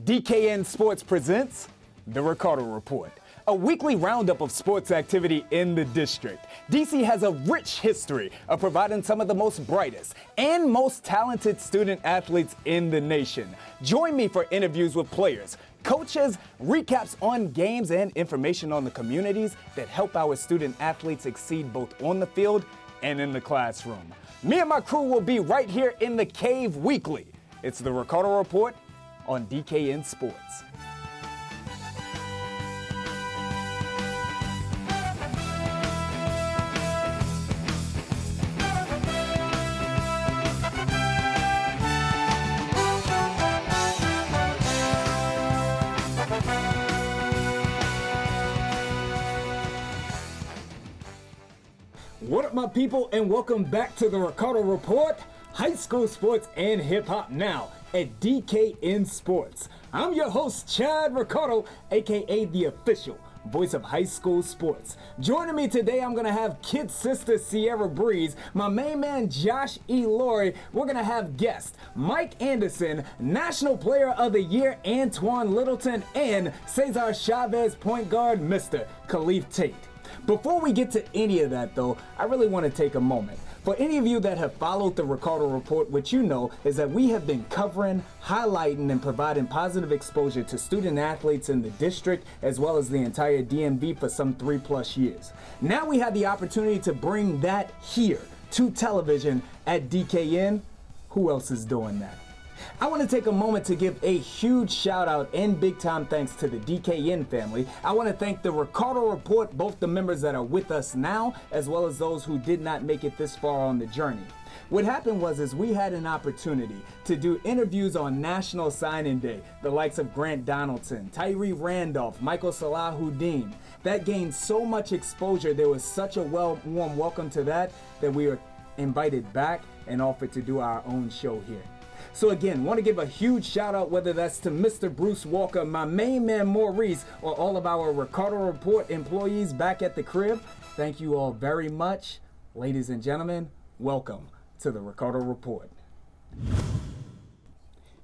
DKN Sports presents The Ricardo Report, a weekly roundup of sports activity in the district. DC has a rich history of providing some of the most brightest and most talented student athletes in the nation. Join me for interviews with players, coaches, recaps on games, and information on the communities that help our student athletes exceed both on the field and in the classroom. Me and my crew will be right here in the cave weekly. It's The Ricardo Report on DKN Sports. What up, my people, and welcome back to the Ricardo Report, high school sports and hip hop now at DKN Sports. I'm your host, Chad Ricardo, aka the official voice of high school sports. Joining me today, I'm gonna have kid sister Sierra Breeze, my main man Josh E. Laurie. We're gonna have guest Mike Anderson, National Player of the Year Antoine Littleton, and Cesar Chavez point guard Mr. Khalif Tate. Before we get to any of that though, I really want to take a moment. For any of you that have followed the Ricardo Report, what you know is that we have been covering, highlighting, and providing positive exposure to student athletes in the district as well as the entire DMV for some 3+ years. Now we have the opportunity to bring that here to television at DKN. Who else is doing that? I want to take a moment to give a huge shout out and big time thanks to the DKN family. I want to thank the Ricardo Report, both the members that are with us now, as well as those who did not make it this far on the journey. What happened was we had an opportunity to do interviews on National Signing Day, the likes of Grant Donaldson, Tyree Randolph, Michael Salahuddin. That gained so much exposure. There was such a warm welcome to that we were invited back and offered to do our own show here. So again, want to give a huge shout out, whether that's to Mr. Bruce Walker, my main man Maurice, or all of our Ricardo Report employees back at the crib. Thank you all very much. Ladies and gentlemen, welcome to the Ricardo Report.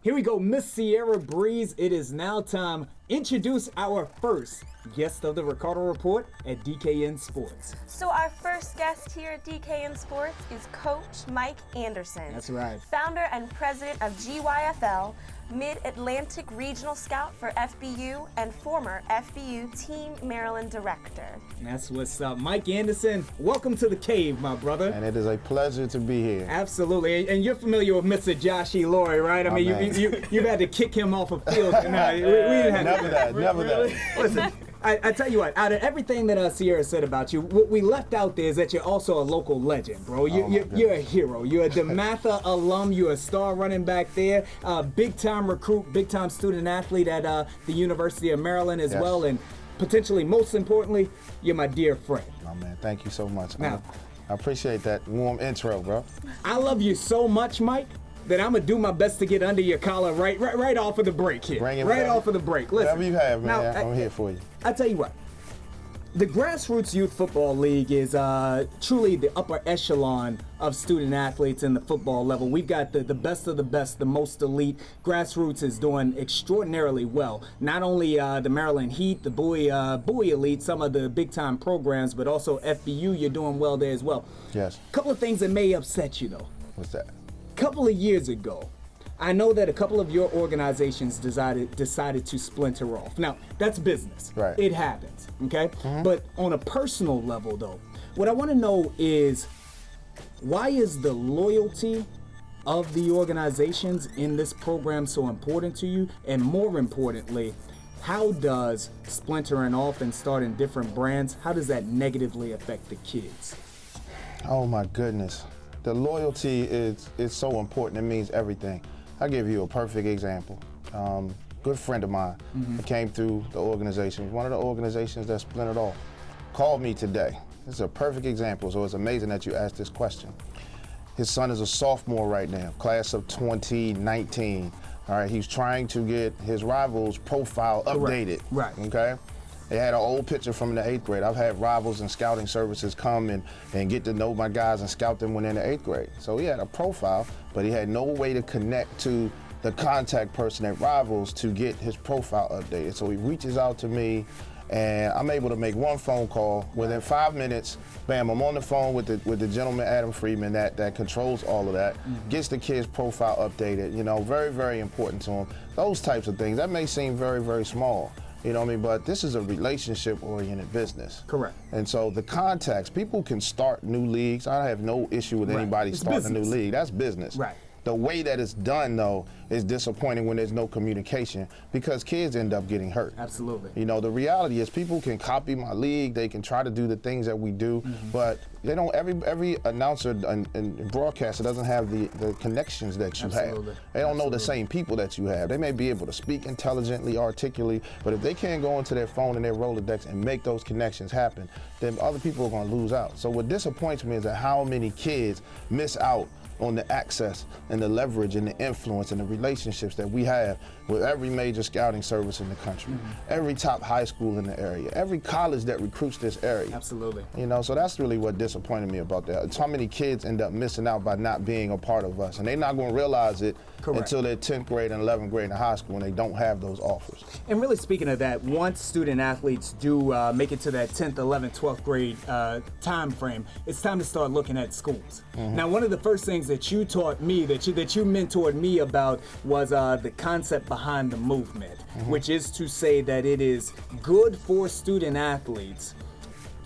Here we go, Miss Sierra Breeze. It is now time. Introduce our first guest of the Ricardo Report at DKN Sports. So our first guest here at DKN Sports is Coach Mike Anderson. That's right. Founder and president of GYFL, Mid-Atlantic Regional Scout for FBU, and former FBU Team Maryland Director. That's what's up. Mike Anderson, welcome to the cave, my brother. And it is a pleasure to be here. Absolutely. And you're familiar with Mr. Josh E. Laurie, right? I mean, you've had to kick him off a field. No, we didn't have Never that. Listen, I tell you what, out of everything that Sierra said about you, what we left out there is that you're also a local legend, bro. You're a hero. You're a DeMatha alum. You're a star running back there. Big-time recruit, big-time student athlete at the University of Maryland as well. And potentially, most importantly, you're my dear friend. Oh, man, thank you so much. Now, I appreciate that warm intro, bro. I love you so much, Mike, that I'm gonna do my best to get under your collar right off of the break here. Bring it right back. off of the break. Listen, Whatever you have, man, now, I'm here for you. I tell you what, the Grassroots Youth Football League is truly the upper echelon of student athletes in the football level. We've got the best of the best, the most elite. Grassroots is doing extraordinarily well. Not only the Maryland Heat, the Bowie Elite, some of the big-time programs, but also FBU, you're doing well there as well. Yes. A couple of things that may upset you, though. What's that? Couple of years ago, I know that a couple of your organizations decided to splinter off. Now, that's business. Right. It happens, okay? But on a personal level, though, what I want to know is, why is the loyalty of the organizations in this program so important to you? And more importantly, how does splintering off and starting different brands, how does that negatively affect the kids? Oh, my goodness. The loyalty is so important. It means everything. I'll give you a perfect example. Good friend of mine that came through the organization, one of the organizations that splintered off, called me today. This is a perfect example, so it's amazing that you asked this question. His son is a sophomore right now, class of 2019. All right, he's trying to get his rival's profile updated. Right. Okay? They had an old picture from the 8th grade. I've had rivals and scouting services come and get to know my guys and scout them when they're in the 8th grade. So he had a profile, but he had no way to connect to the contact person at Rivals to get his profile updated. So he reaches out to me, and I'm able to make one phone call. Within 5 minutes, bam, I'm on the phone with the gentleman, Adam Friedman, that controls all of that, gets the kid's profile updated, you know, very, very important to him. Those types of things. That may seem very, very small, you know what I mean? But this is a relationship-oriented business. Correct. And so the contacts, people can start new leagues. I have no issue with anybody starting a new league. That's business. Right. The way that it's done, though, is disappointing when there's no communication because kids end up getting hurt. Absolutely. You know, the reality is people can copy my league, they can try to do the things that we do, but they don't. Every announcer and broadcaster doesn't have the connections that you have. They don't know the same people that you have. They may be able to speak intelligently, articulately, but if they can't go into their phone and their Rolodex and make those connections happen, then other people are going to lose out. So what disappoints me is that how many kids miss out on the access and the leverage and the influence and the relationships that we have with every major scouting service in the country, every top high school in the area, every college that recruits this area. Absolutely. You know, so that's really what disappointed me about that. It's how many kids end up missing out by not being a part of us, and they're not going to realize it until they're 10th grade and 11th grade in high school, and they don't have those offers. And really speaking of that, once student athletes do make it to that 10th, 11th, 12th grade time frame, it's time to start looking at schools. Now, one of the first things that you taught me, that you mentored me about, was the concept behind the movement, which is to say that it is good for student athletes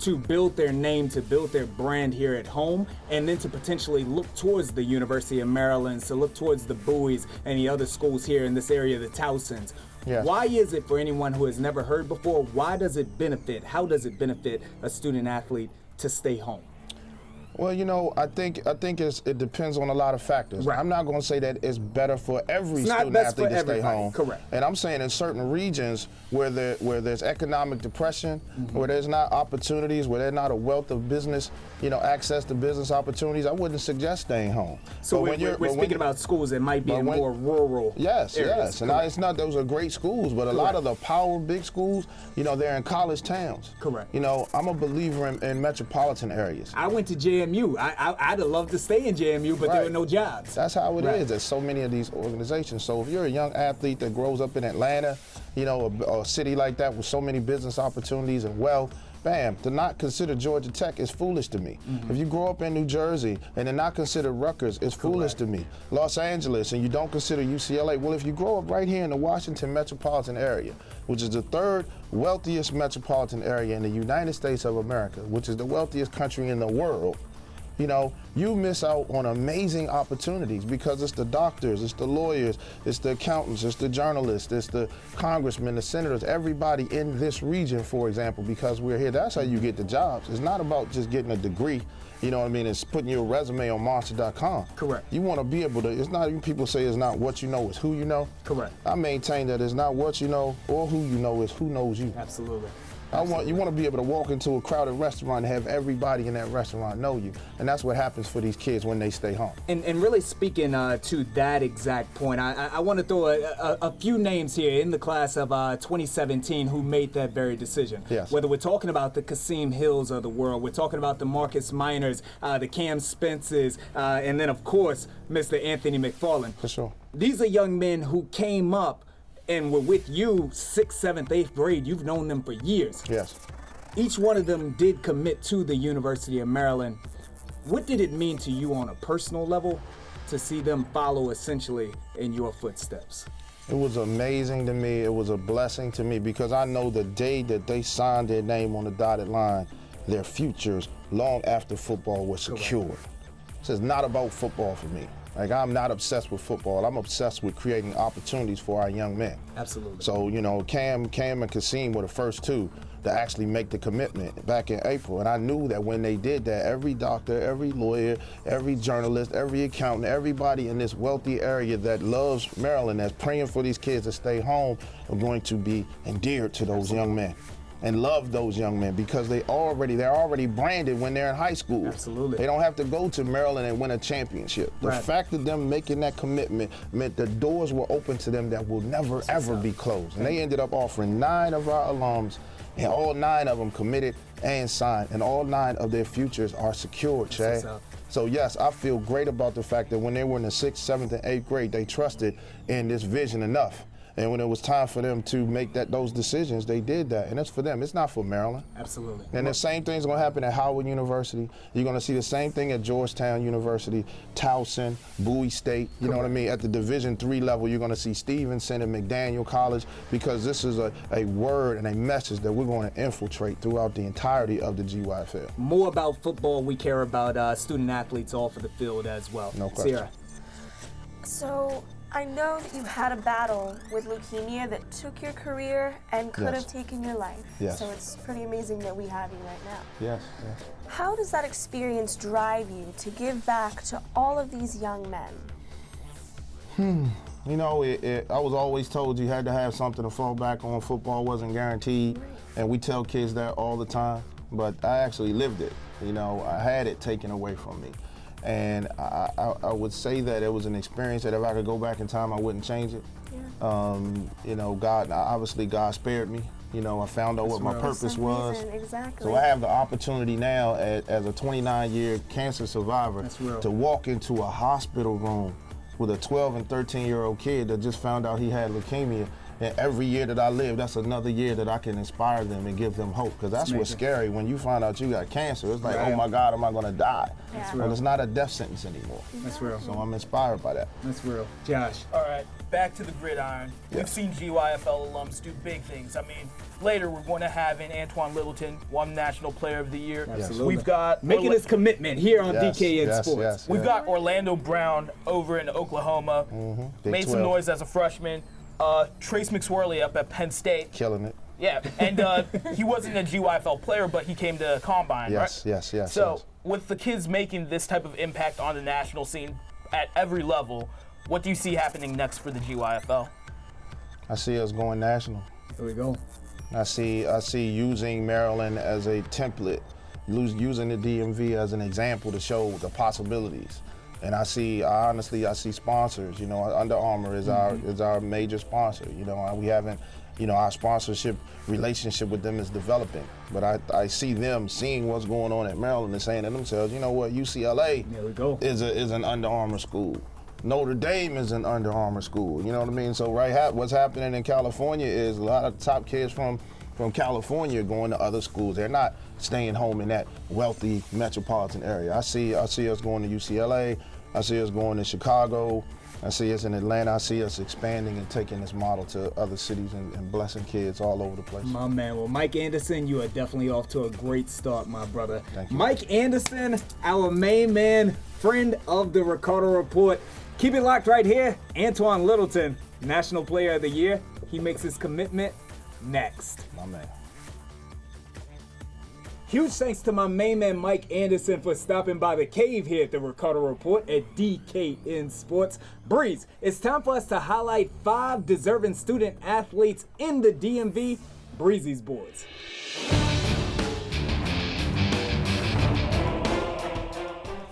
to build their name, to build their brand here at home, and then to potentially look towards the University of Maryland, to look towards the Bowies and the other schools here in this area, the Towsons. Yes. Why is it, for anyone who has never heard before, why does it benefit, how does it benefit a student athlete to stay home? Well, you know, I think it depends on a lot of factors. Right. I'm not going to say that it's better for every It's not student best athlete for to stay everybody. home. Correct. And I'm saying in certain regions where there's economic depression, where there's not opportunities, where there's not a wealth of business, you know, access to business opportunities, I wouldn't suggest staying home. So we're speaking about schools that might be in more rural areas. Yes. And it's not, those are great schools, but a lot of the power big schools, you know, they're in college towns. Correct. You know, I'm a believer in metropolitan areas. I went to JMU. I'd have loved to stay in JMU, but there were no jobs. That's how it is. There's so many of these organizations. So if you're a young athlete that grows up in Atlanta, you know, a city like that with so many business opportunities and wealth, bam, to not consider Georgia Tech is foolish to me. If you grow up in New Jersey and to not consider Rutgers is foolish to me. Los Angeles and you don't consider UCLA. Well, if you grow up right here in the Washington metropolitan area, which is the third wealthiest metropolitan area in the United States of America, which is the wealthiest country in the world, you know, you miss out on amazing opportunities because it's the doctors, it's the lawyers, it's the accountants, it's the journalists, it's the congressmen, the senators, everybody in this region, for example, because we're here. That's how you get the jobs. It's not about just getting a degree, you know what I mean? It's putting your resume on monster.com. Correct. You want to be able to, it's not, people say it's not what you know, it's who you know. Correct. I maintain that it's not what you know or who you know, it's who knows you. Absolutely. You want to be able to walk into a crowded restaurant and have everybody in that restaurant know you. And that's what happens for these kids when they stay home. And really speaking to that exact point, I want to throw a few names here in the class of 2017 who made that very decision. Yes. Whether we're talking about the Kasim Hills of the world, we're talking about the Marcus Miners, the Cam Spences, and then, of course, Mr. Anthony McFarland. For sure. These are young men who came up and were with you 6th, 7th, 8th grade. You've known them for years. Yes. Each one of them did commit to the University of Maryland. What did it mean to you on a personal level to see them follow essentially in your footsteps? It was amazing to me. It was a blessing to me because I know the day that they signed their name on the dotted line, their futures long after football was secure. This is not about football for me. Like, I'm not obsessed with football. I'm obsessed with creating opportunities for our young men. Absolutely. So, you know, Cam and Kasim were the first two to actually make the commitment back in April. And I knew that when they did that, every doctor, every lawyer, every journalist, every accountant, everybody in this wealthy area that loves Maryland, that's praying for these kids to stay home, are going to be endeared to those young men and love those young men because they're already branded when they're in high school. Absolutely. They don't have to go to Maryland and win a championship. The fact of them making that commitment meant the doors were open to them that will never, ever be closed. And they ended up offering 9 of our alums, and all 9 of them committed and signed, and all 9 of their futures are secured, Chad. So yes, I feel great about the fact that when they were in the 6th, 7th, and 8th grade, they trusted in this vision enough. And when it was time for them to make those decisions, they did that. And it's for them. It's not for Maryland. Absolutely. And the same thing's going to happen at Howard University. You're going to see the same thing at Georgetown University, Towson, Bowie State. You know what I mean? At the Division III level, you're going to see Stevenson and McDaniel College, because this is a word and a message that we're going to infiltrate throughout the entirety of the GYFL. More about football, we care about student athletes off of the field as well. No question. Sierra. So I know that you had a battle with leukemia that took your career and could have taken your life. Yes. So it's pretty amazing that we have you right now. Yes, yes. How does that experience drive you to give back to all of these young men? You know, I was always told you had to have something to fall back on. Football wasn't guaranteed, and we tell kids that all the time, but I actually lived it. You know, I had it taken away from me. And I would say that it was an experience that if I could go back in time, I wouldn't change it. Yeah. You know, God spared me. You know, I found out what my purpose was. Exactly. So I have the opportunity now as a 29-year cancer survivor to walk into a hospital room with a 12 and 13-year-old kid that just found out he had leukemia. And every year that I live, that's another year that I can inspire them and give them hope. Because that's what's scary when you find out you got cancer. It's like, oh my God, am I going to die? Yeah. Well, it's not a death sentence anymore. That's real. So I'm inspired by that. That's real. Josh. All right, back to the gridiron. We've seen GYFL alums do big things. I mean, later we're going to have in Antoine Littleton, one National Player of the Year. Absolutely. We've got making his commitment here on DKN Sports. We've got Orlando Brown over in Oklahoma. Made some noise as a freshman. Trace McSorley up at Penn State. Killing it. Yeah, and he wasn't a GYFL player, but he came to Combine, right? Yes. So with the kids making this type of impact on the national scene at every level, what do you see happening next for the GYFL? I see us going national. Here we go. I see using Maryland as a template, using the DMV as an example to show the possibilities. And I see sponsors. You know, Under Armour is our major sponsor. You know, we haven't, you know, our sponsorship relationship with them is developing. But I see them seeing what's going on at Maryland and saying to themselves, you know what, UCLA is an Under Armour school. Notre Dame is an Under Armour school. You know what I mean? So what's happening in California is a lot of top kids from California going to other schools. They're not staying home in that wealthy metropolitan area. I see us going to UCLA. I see us going to Chicago. I see us in Atlanta. I see us expanding and taking this model to other cities and blessing kids all over the place. My man. Well, Mike Anderson, you are definitely off to a great start, my brother. Thank you. Mike Anderson, our main man, friend of the Ricardo Report. Keep it locked right here. Antoine Littleton, National Player of the Year. He makes his commitment next. My man. Huge thanks to my main man Mike Anderson for stopping by the cave here at the Ricardo Report at DKN Sports. Breeze, it's time for us to highlight 5 deserving student athletes in the DMV. Breezy's boards.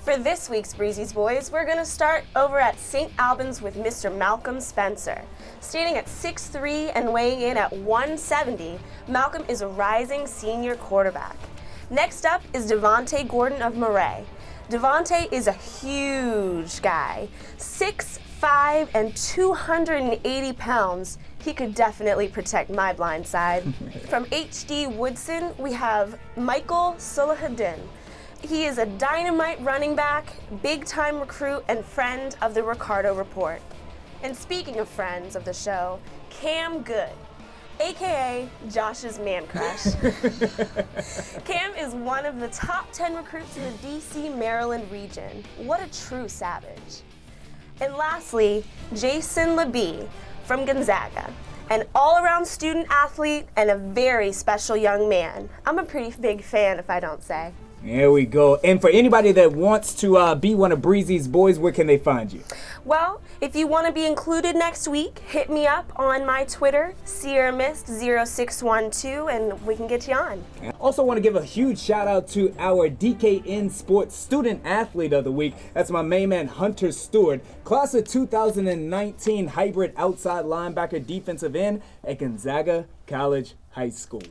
For this week's Breezy's Boys, we're going to start over at St. Albans with Mr. Malcolm Spencer. Standing at 6'3" and weighing in at 170, Malcolm is a rising senior quarterback. Next up is Devontae Gordon of Murray. Devontae is a huge guy, 6'5" and 280 pounds. He could definitely protect my blind side. From HD Woodson, we have Michael Sulahadin. He is a dynamite running back, big-time recruit, and friend of the Ricardo Report. And speaking of friends of the show, Cam Good, aka Josh's man crush. Cam is one of the top 10 recruits in the DC, Maryland region. What a true savage. And lastly, Jason LeBee from Gonzaga, an all-around student athlete and a very special young man. I'm a pretty big fan, if I don't say. There we go. And for anybody that wants to be one of Breezy's boys, where can they find you? Well, if you want to be included next week, hit me up on my Twitter, SierraMist0612, and we can get you on. I also want to give a huge shout out to our DKN Sports Student Athlete of the Week. That's my main man, Hunter Stewart, class of 2019 hybrid outside linebacker defensive end at Gonzaga College High School.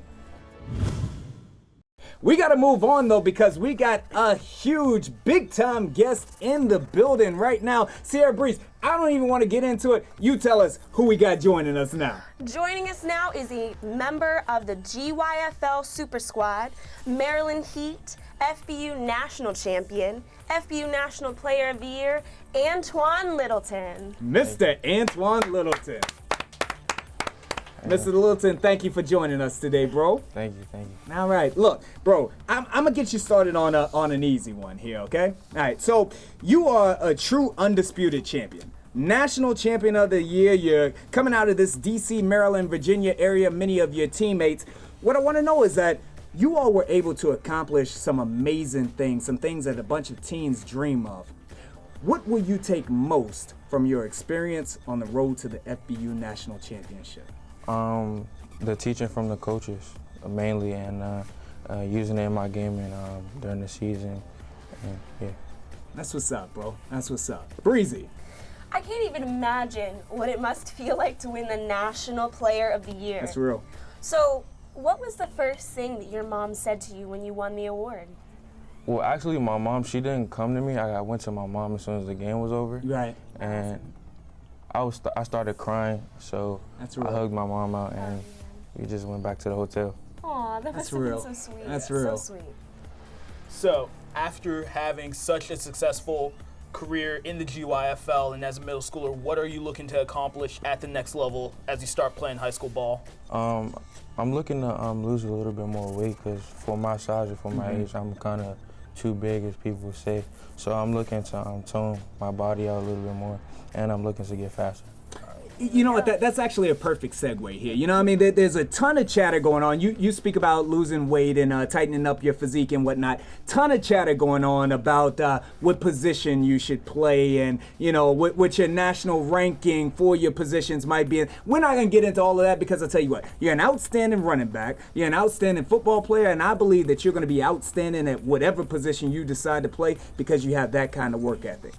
We got to move on, though, because we got a huge, big-time guest in the building right now. Sierra Breeze, I don't even want to get into it. You tell us who we got joining us now. Joining us now is a member of the GYFL Super Squad, Maryland Heat, FBU National Champion, FBU National Player of the Year, Antoine Littleton. Mr. Antoine Littleton. Mr. Littleton, thank you for joining us today, bro. Thank you. All right, look, bro, I'm gonna get you started on an easy one here, okay? All right, so you are a true undisputed champion. National Champion of the Year. You're coming out of this D.C., Maryland, Virginia area, many of your teammates. What I want to know is that you all were able to accomplish some amazing things, some things that a bunch of teens dream of. What will you take most from your experience on the road to the FBU National Championship? The teaching from the coaches, mainly, and using it in my game and during the season. And, yeah. That's what's up, bro. That's what's up. Breezy. I can't even imagine what it must feel like to win the National Player of the Year. That's real. So, what was the first thing that your mom said to you when you won the award? Well, actually, my mom, she didn't come to me. I went to my mom as soon as the game was over. Right. And I started crying, so That's I real. hugged my mom out, and we just went back to the hotel. Aw, that must have real. been so sweet. That's real. So sweet. So, after having such a successful career in the GYFL and as a middle schooler, what are you looking to accomplish at the next level as you start playing high school ball? I'm looking to lose a little bit more weight because for my size and for my age, I'm kind of too big, as people say. So I'm looking to tone my body out a little bit more, and I'm looking to get faster. You know what? That's actually a perfect segue here. You know what I mean? There's a ton of chatter going on. You speak about losing weight and tightening up your physique and whatnot. Ton of chatter going on about what position you should play and, you know, what your national ranking for your positions might be. We're not going to get into all of that because I'll tell you what. You're an outstanding running back. You're an outstanding football player, and I believe that you're going to be outstanding at whatever position you decide to play because you have that kind of work ethic.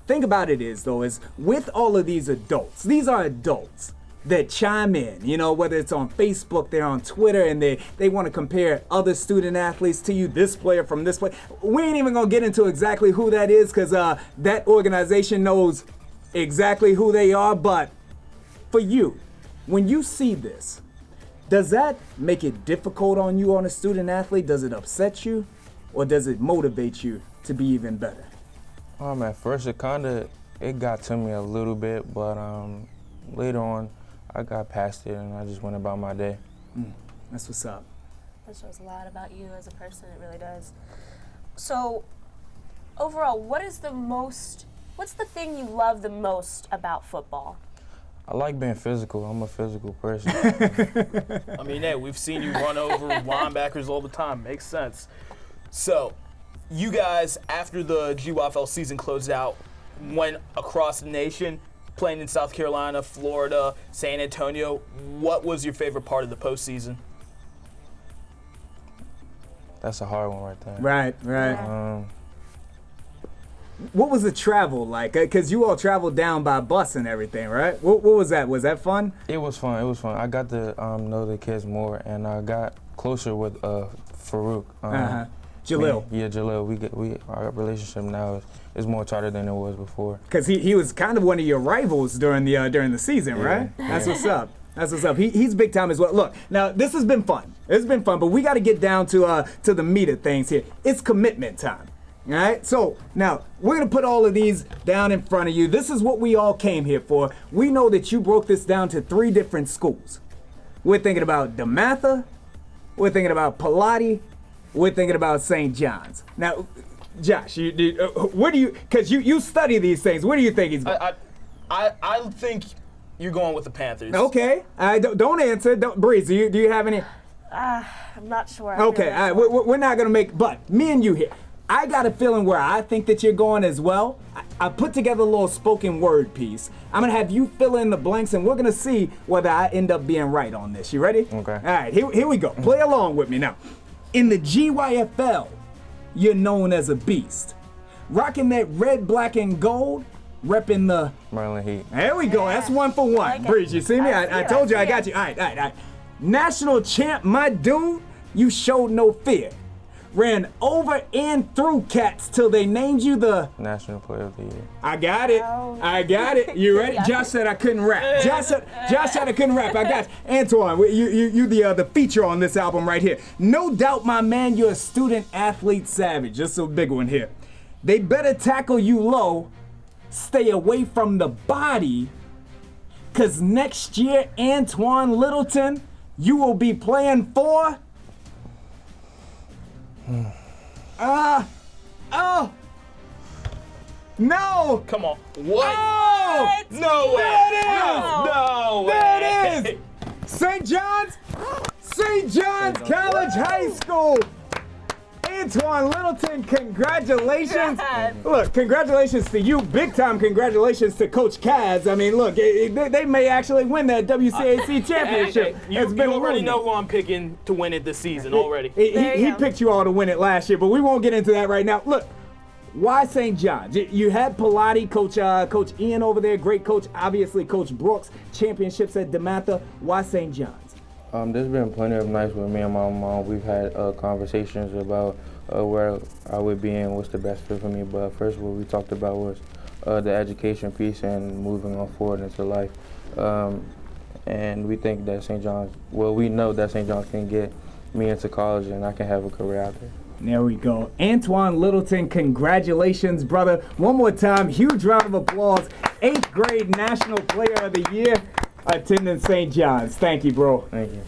Thing about it is, though, is with all of these adults, these are adults that chime in, you know, whether it's on Facebook, they're on Twitter, and they want to compare other student athletes to you, this player from this player. We ain't even going to get into exactly who that is because that organization knows exactly who they are. But for you, when you see this, does that make it difficult on you on a student athlete? Does it upset you, or does it motivate you to be even better? At first it got to me a little bit, but later on I got past it and I just went about my day. That's what's up. That shows a lot about you as a person. It really does. So, overall, what's the thing you love the most about football? I like being physical. I'm a physical person. I mean, hey, we've seen you run over linebackers all the time. Makes sense. So, you guys, after the GYFL season closed out, went across the nation, playing in South Carolina, Florida, San Antonio. What was your favorite part of the postseason? That's a hard one right there. Right. What was the travel like? Because you all traveled down by bus and everything, right? What was that? Was that fun? It was fun. I got to know the kids more, and I got closer with Farouk. Jalil. Jalil. Our relationship now is more tighter than it was before. Because he was kind of one of your rivals during the season, right? That's what's up. That's what's up. He's big time as well. Look, now this has been fun. It's been fun, but we got to get down to the meat of things here. It's commitment time. All right, so now we're gonna put all of these down in front of you. This is what we all came here for. We know that you broke this down to 3 different schools. We're thinking about DeMatha, we're thinking about Pilati, we're thinking about St. John's. Now, Josh, what do you? Because you study these things. What do you think he's going? I think you're going with the Panthers. Okay, don't answer. Breeze. Do you have any? I'm not sure. Okay, all right, we're not gonna make. But me and you here. I got a feeling where I think that you're going as well. I put together a little spoken word piece. I'm gonna have you fill in the blanks, and we're gonna see whether I end up being right on this. You ready? Okay. All right, here we go. Play along with me now. In the GYFL, you're known as a beast. Rocking that red, black, and gold, repping the Maryland Heat. There we go. That's 1 for 1. Like Breeze, you see me? I told you I see got you. All right. National champ, my dude, you showed no fear. ran over and through cats till they named you the... National Player of the Year. I got it. I got it. You ready? Josh said I couldn't rap. Josh said I couldn't rap. I got you. Antoine, you the feature on this album right here. No doubt, my man, you're a student athlete savage. Just a big one here. They better tackle you low. Stay away from the body. Cause next year, Antoine Littleton, you will be playing for... No! Come on. What? Oh! No way. There it is! No way. There it is! St. John's College High School. Antoine Littleton, congratulations. Yes. Look, congratulations to you. Big time congratulations to Coach Kaz. I mean, look, they may actually win that WCAC championship. You already know who I'm picking to win it this season already. He picked you all to win it last year, but we won't get into that right now. Look, why St. John's? You had Pilati, Coach Ian over there, great coach. Obviously, Coach Brooks, championships at DeMatha. Why St. John's? There's been plenty of nights with me and my mom. We've had conversations about where I would be and what's the best fit for me. But first, what we talked about was the education piece and moving on forward into life. And we think that St. John's, we know that St. John's can get me into college and I can have a career out there. There we go. Antoine Littleton, congratulations, brother. One more time, huge round of applause. 8th grade National Player of the Year, attending St. John's. Thank you, bro. Thank you.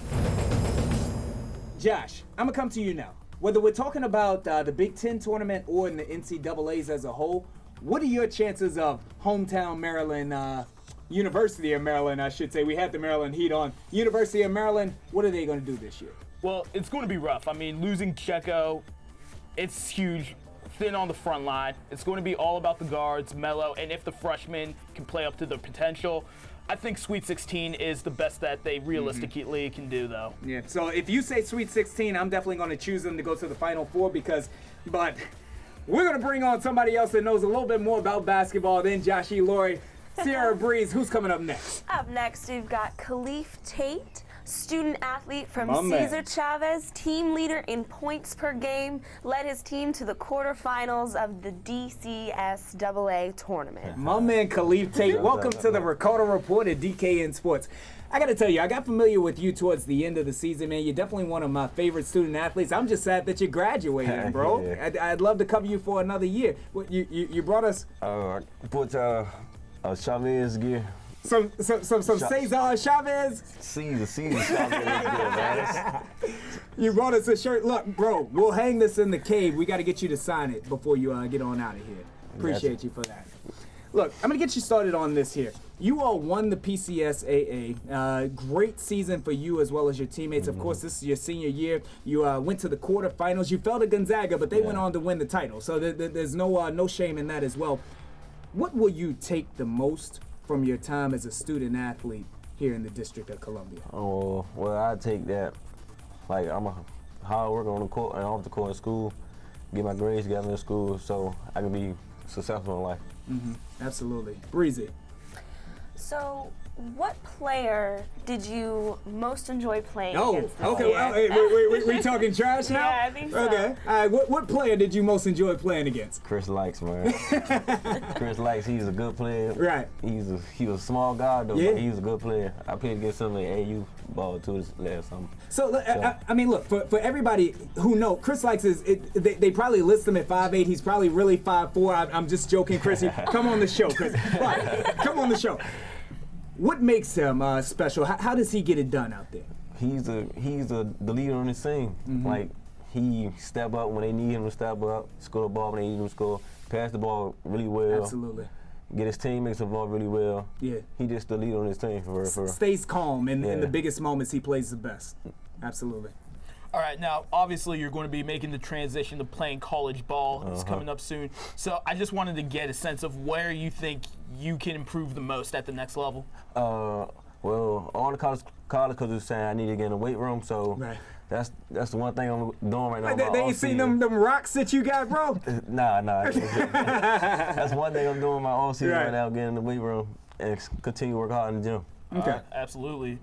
Josh, I'm going to come to you now. Whether we're talking about the Big Ten tournament or in the NCAAs as a whole, what are your chances of hometown Maryland, University of Maryland, I should say? We had the Maryland Heat on. University of Maryland, what are they going to do this year? Well, it's going to be rough. I mean, losing Checo, it's huge. Thin on the front line. It's going to be all about the guards, Melo, and if the freshmen can play up to their potential. I think Sweet 16 is the best that they realistically can do, though. Yeah, so if you say Sweet 16, I'm definitely going to choose them to go to the Final Four but we're going to bring on somebody else that knows a little bit more about basketball than Josh E. Laurie. Sierra Breeze, who's coming up next? Up next, we've got Khalif Tate, student athlete from My man. Cesar Chavez, team leader in points per game, led his team to the quarterfinals of the DCSAA tournament. My man Khalif Tate, welcome to the Ricardo Report at DKN Sports. I got to tell you, I got familiar with you towards the end of the season, man. You're definitely one of my favorite student athletes. I'm just sad that you're graduating, bro. Yeah. I'd love to cover you for another year. You brought us Put Chavez gear. some Cesar Chavez. Caesar Chavez gear, man. You brought us a shirt. Look, bro, we'll hang this in the cave. We got to get you to sign it before you get on out of here. Appreciate you for that. Look, I'm going to get you started on this here. You all won the PCSAA. Great season for you as well as your teammates. Of course, this is your senior year. You went to the quarterfinals. You fell to Gonzaga, but they went on to win the title. So there's no shame in that as well. What will you take the most from your time as a student athlete here in the District of Columbia? Oh, well, I take that. Like, I'm a hard worker on the court and off the court in school, get my grades together in school so I can be successful in life. Absolutely. Breezy. So, what player did you most enjoy playing Oh, against this okay. year? Well, hey, we talking trash now? Yeah, I think so. Okay. All right. What player did you most enjoy playing against? Chris Likes, man. Chris Likes, he's a good player. Right. He was a small guy, though, Yeah. but he was a good player. I played against him in AU ball, too, this last summer. So, I mean, look, for everybody who know, Chris Likes they probably list him at 5'8". He's probably really 5'4". I'm just joking, Chris. Come on the show, Chris. Right. Come on the show. What makes him special? How does he get it done out there? He's the leader on his team. Like, he step up when they need him to step up, score the ball when they need him to score, pass the ball really well. Absolutely. Get his teammates involved really well. Yeah. He just the leader on his team for Stays calm in Yeah. the biggest moments. He plays the best. Absolutely. All right, now, obviously, you're going to be making the transition to playing college ball. It's coming up soon. So I just wanted to get a sense of where you think you can improve the most at the next level. Well, all the college coaches are saying I need to get in the weight room, so Right. that's the one thing I'm doing right now. They ain't seen them rocks that you got, bro? Nah. That's one thing I'm doing my off season Right. right now, getting in the weight room and continue to work hard in the gym. Okay. Absolutely.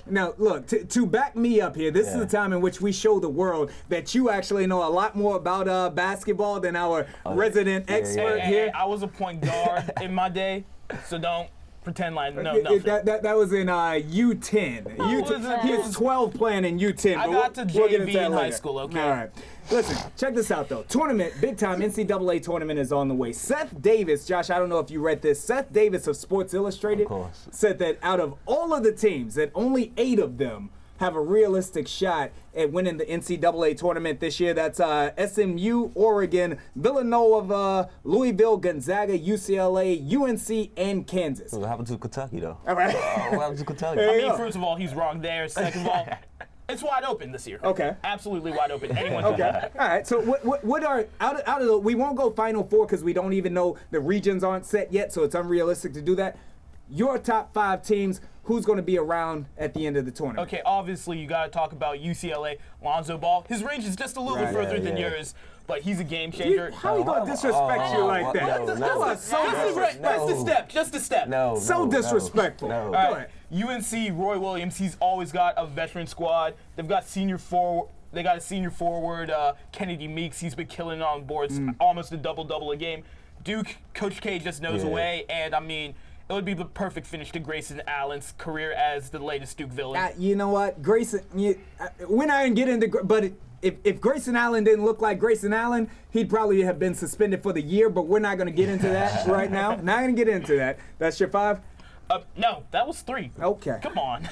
Now, look, to back me up here, this is the time in which we show the world that you actually know a lot more about basketball than our resident expert here. I was a point guard in my day, so don't pretend like nothing. That was in U10. He was 12 playing in U10. I got to JV in high school, okay? All right. Listen, check this out, though. Tournament, big-time NCAA tournament is on the way. Seth Davis, Josh, I don't know if you read this. Seth Davis of Sports Illustrated said that out of all of the teams, that only 8 of them have a realistic shot at winning the NCAA tournament this year. That's SMU, Oregon, Villanova, Louisville, Gonzaga, UCLA, UNC, and Kansas. What happened to Kentucky, though? All right. What happened to Kentucky? I mean, first of all, he's wrong there. Second of all, it's wide open this year. Okay. Absolutely wide open. Anyone can do that. All right. So what are out of the, we won't go Final Four because we don't even know, the regions aren't set yet, so it's unrealistic to do that. Your top 5 teams, who's going to be around at the end of the tournament? Okay, obviously you got to talk about UCLA, Lonzo Ball. His range is just a little bit further than yours, but he's a game changer. How you going to disrespect you like that? Just a step. So disrespectful. No. Go ahead. UNC, Roy Williams, he's always got a veteran squad. They've got They got a senior forward, Kennedy Meeks. He's been killing on boards, almost a double-double a game. Duke, Coach K just knows a way, and I mean, it would be the perfect finish to Grayson Allen's career as the latest Duke villain. You know what, Grayson, we're not going to get into, but if Grayson Allen didn't look like Grayson Allen, he'd probably have been suspended for the year, but we're not going to get into that right now. Not going to get into that. That's your 5? No, that was 3. Okay. Come on.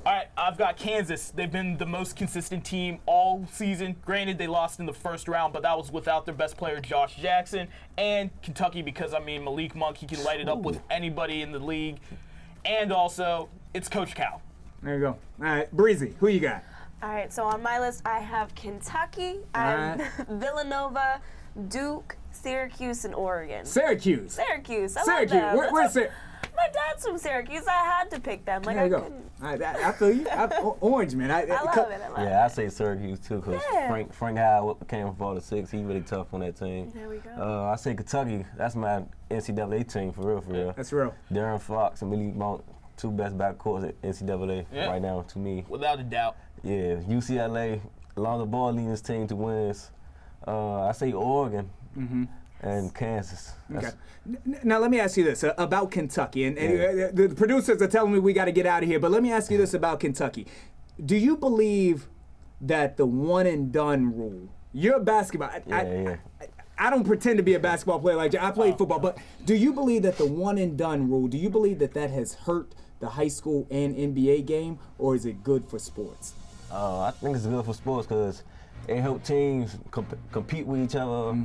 All right, I've got Kansas. They've been the most consistent team all season. Granted, they lost in the first round, but that was without their best player, Josh Jackson. And Kentucky, because, I mean, Malik Monk, he can light it up with anybody in the league. And also, it's Coach Cal. There you go. All right, Breezy, who you got? All right, so on my list, I have Kentucky, I have Villanova, Duke, Syracuse, and Oregon. Syracuse. I love them. Where's Syracuse? My dad's from Syracuse. I had to pick them. Like, There you I go. couldn't. I feel you. Orange, man. I love it. Yeah, I say Syracuse too, because Yeah. Frank Howard came from Florida 6. He really tough on that team. There we go. I say Kentucky. That's my NCAA team for real. That's real. Darren Fox and Malik Monk, 2 best backcourts at NCAA right now to me. Without a doubt. Yeah, UCLA, Lonzo Ball leading his team to wins. I say Oregon and Kansas. Okay. Now let me ask you this about Kentucky, and the producers are telling me we got to get out of here. But let me ask you this about Kentucky: do you believe that the one and done rule? You're a basketball. I don't pretend to be a basketball player like I played football, but do you believe that the one and done rule? Do you believe that has hurt the high school and NBA game, or is it good for sports? I think it's good for sports because it helps teams compete with each other,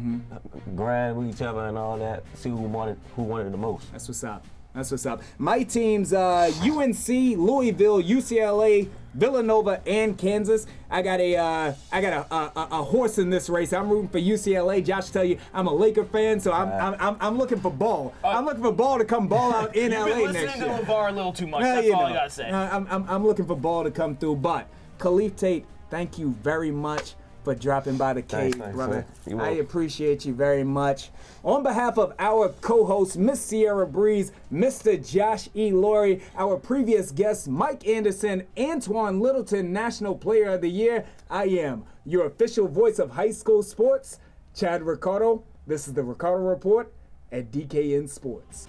grind with each other, and all that. See who wanted it the most. That's what's up. That's what's up. My teams: UNC, Louisville, UCLA, Villanova, and Kansas. I got a horse in this race. I'm rooting for UCLA. Josh, tell you, I'm a Laker fan, so I'm looking for Ball. I'm looking for Ball to come ball out in LA next year. You've been listening to LeVar a little too much. That's all I gotta say. I'm looking for Ball to come through, but Khalif Tate, thank you very much for dropping by the cave, brother. I appreciate you very much. On behalf of our co-host, Miss Sierra Breeze, Mr. Josh E. Laurie, our previous guests, Mike Anderson, Antoine Littleton, National Player of the Year, I am your official voice of high school sports, Chad Ricardo. This is the Ricardo Report at DKN Sports.